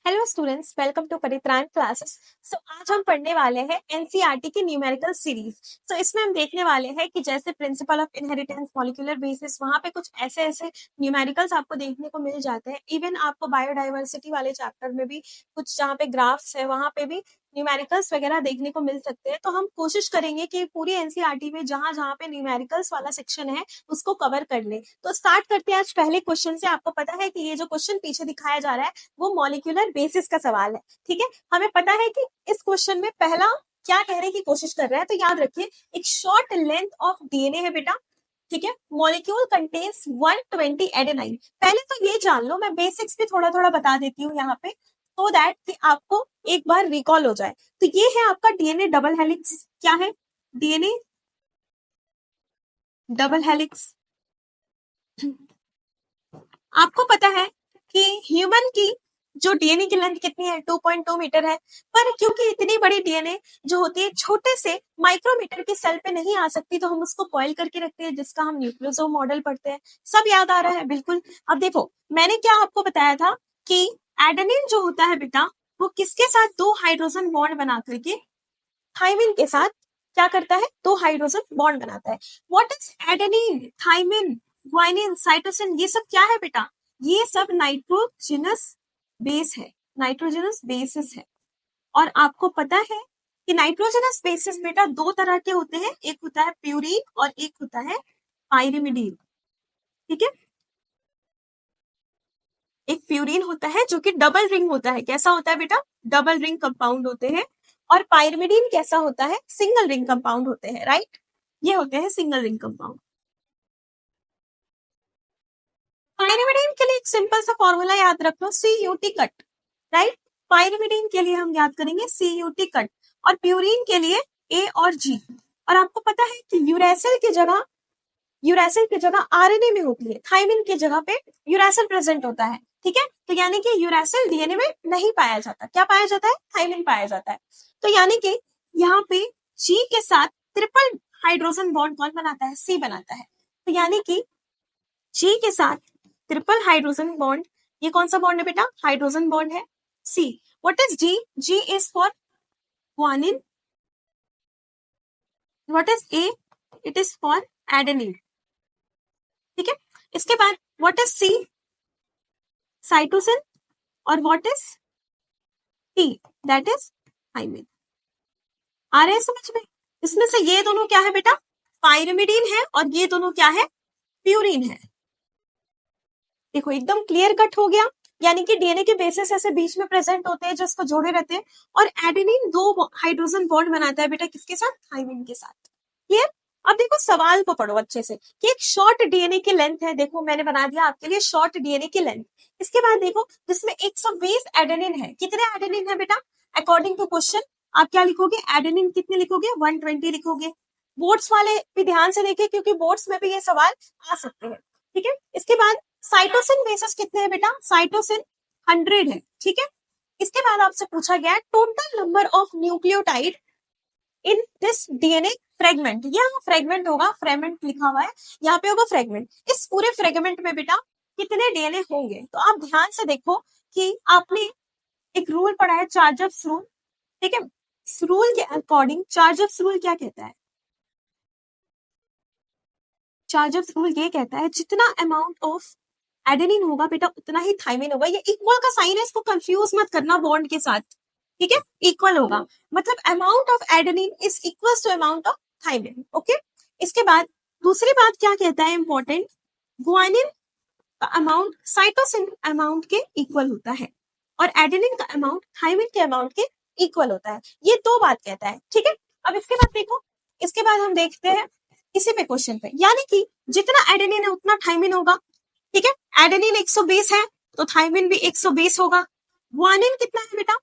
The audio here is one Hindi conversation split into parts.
Hello students, welcome to Paritran classes. So आज हम पढ़ने वाले हैं एनसीईआरटी की न्यूमेरिकल सीरीज। तो इसमें हम देखने वाले हैं कि जैसे principle of inheritance, molecular basis, वहां पे कुछ ऐसे ऐसे न्यूमेरिकल्स आपको देखने को मिल जाते हैं। इवन आपको बायोडाइवर्सिटी वाले चैप्टर में भी कुछ जहाँ पे ग्राफ्स है वहां पे भी न्यूमेरिकल्स वगैरह देखने को मिल सकते हैं। तो हम कोशिश करेंगे कि पूरी एनसीईआरटी में जहां जहाँ पे न्यूमेरिकल्स वाला सेक्शन है उसको कवर कर ले। तो स्टार्ट करते हैं आज पहले क्वेश्चन से। आपको पता है कि ये जो क्वेश्चन पीछे दिखाया जा रहा है वो मॉलिक्यूलर बेसिस का सवाल है। ठीक है, हमें पता है कि इस क्वेश्चन में पहला क्या कहने की कोशिश कर रहा है, तो याद रखिए एक शॉर्ट लेंथ ऑफ डीएनए है बेटा। ठीक है, मॉलिक्यूल कंटेन्स 120 एडेनाइन। पहले तो ये जान लो, मैं बेसिक्स भी थोड़ा थोड़ा बता देती हूँ यहाँ पे so दैट कि आपको एक बार रिकॉल हो जाए। तो ये है आपका डीएनए डबल हेलिक्स। क्या है? DNA double helix. आपको पता है कि ह्यूमन की जो डीएनए की लेंथ कितनी है? 2.2 मीटर है। पर क्योंकि इतनी बड़ी डीएनए जो होती है छोटे से माइक्रोमीटर के सेल पे नहीं आ सकती, तो हम उसको कॉइल करके रखते हैं, जिसका हम न्यूक्लियोसोम मॉडल पढ़ते हैं। सब याद आ रहा है? बिल्कुल। अब देखो, मैंने क्या आपको बताया था कि एडेनिन जो होता है बेटा, वो किसके साथ दो हाइड्रोजन बॉन्ड बना करके थाइमिन के साथ क्या करता है? दो हाइड्रोजन बॉन्ड बनाता है। What is adenine, thymine, guanine, cytosine? ये सब क्या है बेटा? ये सब नाइट्रोजनस बेस है, नाइट्रोजनस बेसिस है। और आपको पता है कि नाइट्रोजनस बेसिस बेटा दो तरह के होते हैं, एक होता है प्यूरीन और एक होता है पाइरिमिडीन। ठीक है, एक प्यूरीन होता है जो कि डबल रिंग होता है। कैसा होता है बेटा? डबल रिंग कंपाउंड होते हैं। और पाइरिमिडीन कैसा होता है? सिंगल रिंग कंपाउंड होते हैं। राइट, ये होते हैं सिंगल रिंग कंपाउंड। पाइरिमिडीन के लिए एक सिंपल सा फॉर्मूला याद रख लो, CUT कट। राइट, पाइरिमिडीन के लिए हम याद करेंगे CUT कट, और प्यूरीन के लिए A और G। और आपको पता है कि यूरेसिल की जगह आरएनए में होती है, थाइमिन की जगह पे यूरेसिल प्रेजेंट होता है। ठीक है, तो यानी कि यूरेसिल डीएनए में नहीं पाया जाता। क्या पाया जाता है? थाइमिन पाया जाता है। तो यानी कि यहाँ पे जी के साथ ट्रिपल हाइड्रोजन बॉन्ड कौन बनाता है? सी बनाता है। तो यानी कि जी के साथ ट्रिपल हाइड्रोजन बॉन्ड, ये कौन सा बॉन्ड है बेटा? हाइड्रोजन बॉन्ड है, C. What is G? G is for guanine. What is A? It is for adenine. ठीक है, इसके बाद व्हाट इज सी? साइटोसिन। और what is T? That is thymine. आ रहे हैं समझ में? इसमें से ये दोनों क्या है बेटा? पाइरिमिडीन है, और ये दोनों क्या है? प्यूरिन है। देखो एकदम क्लियर कट हो गया। यानी कि डीएनए के बेसिस ऐसे बीच में प्रेजेंट होते हैं जो इसको जोड़े रहते हैं, और एडेनिन दो हाइड्रोजन बॉन्ड बनाता है बेटा, किसके साथ? थाइमिन के साथ। क्लियर? अब देखो सवाल को पढ़ो अच्छे से कि एक शॉर्ट डीएनए की लेंथ है। देखो मैंने बना दिया आपके लिए शॉर्ट डीएनए की लेंथ। इसके बाद देखो जिसमें 120 एडेनिन है। कितने एडेनिन है बेटा? अकॉर्डिंग टू क्वेश्चन आप क्या लिखोगे? एडेनिन कितने लिखोगे? 120 लिखोगे। बोर्ड्स वाले भी ध्यान से देखें, क्योंकि बोर्ड्स में भी ये सवाल आ सकते हैं। ठीक है, इसके बाद साइटोसिन बेसिस कितने हैं बेटा? साइटोसिन 100 है। ठीक है, इसके बाद आपसे पूछा गया total number of nucleotide in this DNA fragment. यहाँ फ्रेगमेंट होगा, फ्रेगमेंट लिखा हुआ है, यहाँ पे होगा फ्रेगमेंट। इस पूरे फ्रेगमेंट में बेटा कितने डीएनए होंगे? तो आप ध्यान से देखो कि आपने एक रूल पढ़ा है, चार्जर्स रूल। ठीक है, इस रूल के अकॉर्डिंग चार्जर्स रूल क्या कहता है? चार्जर्स रूल ये कहता है जितना अमाउंट ऑफ एडेनिन होगा बेटा उतना ही थाइमिन होगा। ये इक्वल का साइन है, इसको कंफ्यूज मत करना बॉन्ड के साथ। ठीक है, इक्वल होगा, मतलब amount of adenine is equal to amount of thymine. Okay, इसके बाद दूसरी बात क्या कहता है इंपॉर्टेंट? गुआनिन का अमाउंट साइटोसिन अमाउंट के इक्वल होता है, और एडेनिन का अमाउंट थाइमिन के अमाउंट के इक्वल होता है। ये दो बात कहता है। ठीक है, अब इसके बाद देखो, इसके बाद हम देखते हैं इसी पे क्वेश्चन पे, यानी कि जितना एडेनिन है उतना थाइमिन होगा। ठीक है, एडेनिन 120 है तो थाइमिन भी 120 होगा। ग्वानिन कितना है बेटा?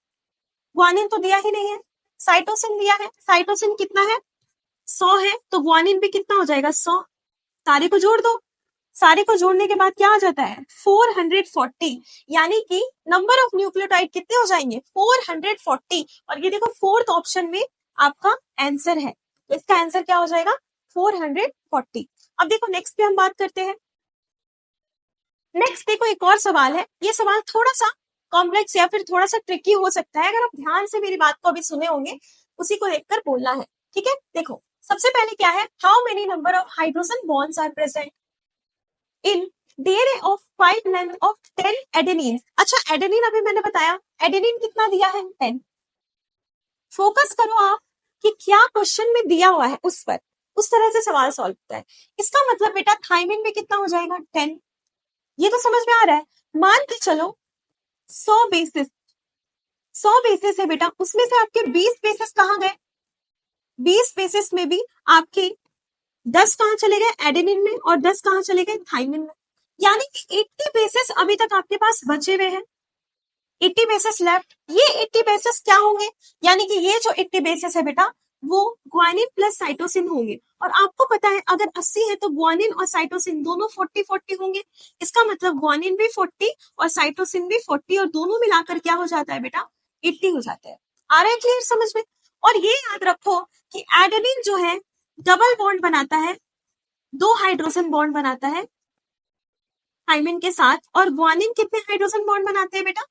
ग्वानिन तो दिया ही नहीं है। साइटोसिन दिया है, साइटोसिन कितना है? 100 है, तो ग्वानिन भी कितना हो जाएगा? 100। सारे को जोड़ दो, सारे को जोड़ने के बाद क्या आ जाता है? 440। यानी कि नंबर ऑफ न्यूक्लियोटाइड कितने हो जाएंगे? 440। और ये देखो फोर्थ ऑप्शन में आपका आंसर है, तो इसका आंसर क्या हो जाएगा? 440। अब देखो नेक्स्ट पे हम बात करते हैं। नेक्स्ट देखो एक और सवाल है, ये सवाल थोड़ा सा कॉम्प्लेक्स या फिर थोड़ा सा ट्रिकी हो सकता है, अगर आप ध्यान से मेरी बात को अभी सुने होंगे, उसी को देखकर बोलना है, ठीक है। देखो सबसे पहले क्या है, how many number of hydrogen bonds are present in DNA of 5 length of 10 adenine. अच्छा एडेनिन अभी मैंने बताया, एडेनिन कितना दिया है 10। फोकस करो आप कि क्या क्वेश्चन में दिया हुआ है उस पर, उस तरह से सवाल सॉल्व होता है। इसका मतलब बेटा थाइमिन में कितना हो जाएगा 10, ये तो समझ में आ रहा है। मान के चलो 100 बेसिस है बेटा, उसमें से आपके 20 बेसिस कहाँ गए, 20 बेसिस में भी आपके 10 कहाँ चले गए एडेनिन में और 10 कहाँ चले गए थाइमिन में, यानी कि 80 बेसिस अभी तक आपके पास बचे हुए हैं, 80 बेसिस लेफ्ट। ये 80 बेसिस क्या होंगे, यानी कि ये जो 80 बेसिस है बेटा वो ग्वानिन प्लस साइटोसिन होंगे, और आपको पता है अगर 80 है तो ग्वानिन और साइटोसिन दोनों 40-40 होंगे, इसका मतलब ग्वानिन भी 40 और साइटोसिन भी 40 और दोनों मिलाकर क्या हो जाता है बेटा 80 हो जाता है। आ रहा है क्लियर समझ में। और ये याद रखो कि एडेनिन जो है डबल बॉन्ड बनाता है, 2 हाइड्रोजन बॉन्ड बनाता है थाइमिन के साथ, और ग्वानिन कितने हाइड्रोजन बॉन्ड बनाते हैं बेटा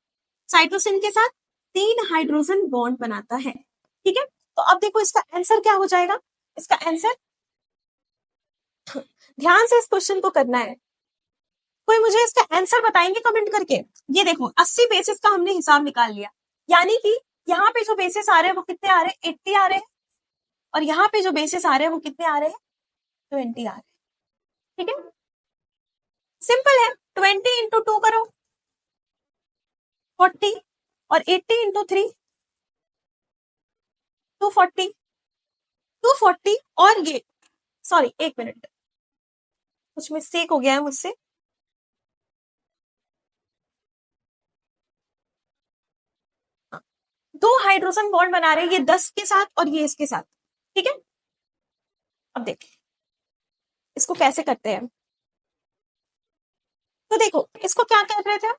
साइटोसिन के साथ, 3 हाइड्रोजन बॉन्ड बनाता है, ठीक है। तो अब देखो इसका आंसर क्या हो जाएगा, इसका आंसर ध्यान से इस क्वेश्चन को करना है, कोई मुझे इसका आंसर बताएंगे कमेंट करके। ये देखो 80 बेसिस का हमने हिसाब निकाल लिया, यानी कि यहाँ पे जो बेसिस आ रहे हैं वो कितने आ रहे हैं 80 आ रहे हैं, और यहाँ पे जो बेसिस आ रहे हैं वो कितने आ रहे हैं 20 आ रहे हैं, ठीक है। सिंपल है, 20 इंटू 2 करो 40 और 80 इंटू 3 240, 240 और ये सॉरी एक मिनट कुछ मिस्टेक हो गया है मुझसे, दो हाइड्रोजन बॉन्ड बना रहे हैं ये 10 के साथ और ये इसके साथ, ठीक है। अब देखिए इसको कैसे करते हैं, तो देखो इसको क्या कर रहे थे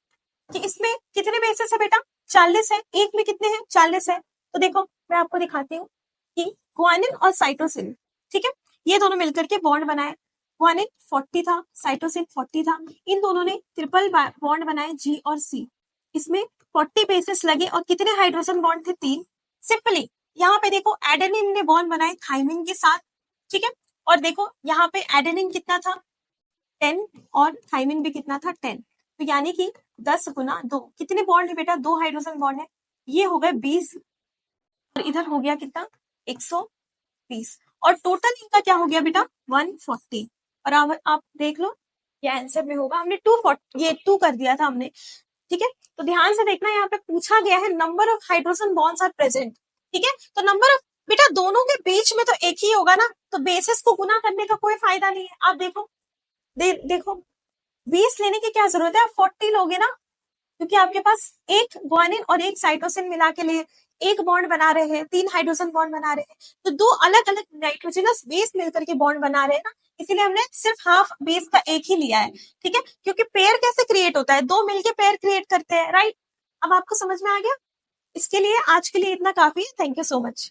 कि इसमें कितने बेसिस है बेटा 40 है, एक में कितने हैं 40 है, तो देखो मैं आपको दिखाती हूँ कि ग्वानिन और साइटोसिन, ठीक है, ये दोनों मिलकर के बॉन्ड बनाए, ग्वानिन 40 था साइटोसिन 40 था, इन दोनों ने ट्रिपल बॉन्ड बनाए G और C, इसमें 40 बेसिस लगे और कितने हाइड्रोजन बॉन्ड थे 3। सिंपली यहाँ पे देखो एडेनिन ने बॉन्ड बनाए थाइमिन के साथ, ठीक है, और देखो यहाँ पे एडेनिन कितना था 10 और थाइमिन भी कितना था 10, तो यानी कि 10 गुना 2 कितने बॉन्ड है बेटा 2 हाइड्रोजन बॉन्ड है, ये हो गए 20 और इधर हो गया कितना 120, और टोटल इनका क्या हो गया बेटा 140, और अब आप देख लो ये आंसर में होगा, हमने 240 ये 2 कर दिया था हमने, ठीक है। तो ध्यान से देखना यहाँ पे पूछा गया है number of hydrogen bonds are present, ठीक है, तो नंबर ऑफ बेटा दोनों के बीच में तो एक ही होगा ना, तो बेसिस को गुना करने का कोई फायदा नहीं है। आप देखो देखो 20 लेने की क्या जरूरत है, आप 40 लोगे ना, क्योंकि आपके पास एक ग्वानिन और एक साइटोसिन मिला के लिए एक बॉन्ड बना रहे हैं, 3 हाइड्रोजन बॉन्ड बना रहे हैं, तो 2 अलग अलग नाइट्रोजनस बेस मिलकर के बॉन्ड बना रहे हैं ना, इसीलिए हमने सिर्फ हाफ बेस का एक ही लिया है, ठीक है, क्योंकि पेयर कैसे क्रिएट होता है 2 मिलके पेयर क्रिएट करते हैं, राइट। अब आपको समझ में आ गया, इसके लिए आज के लिए इतना काफी है, थैंक यू सो मच।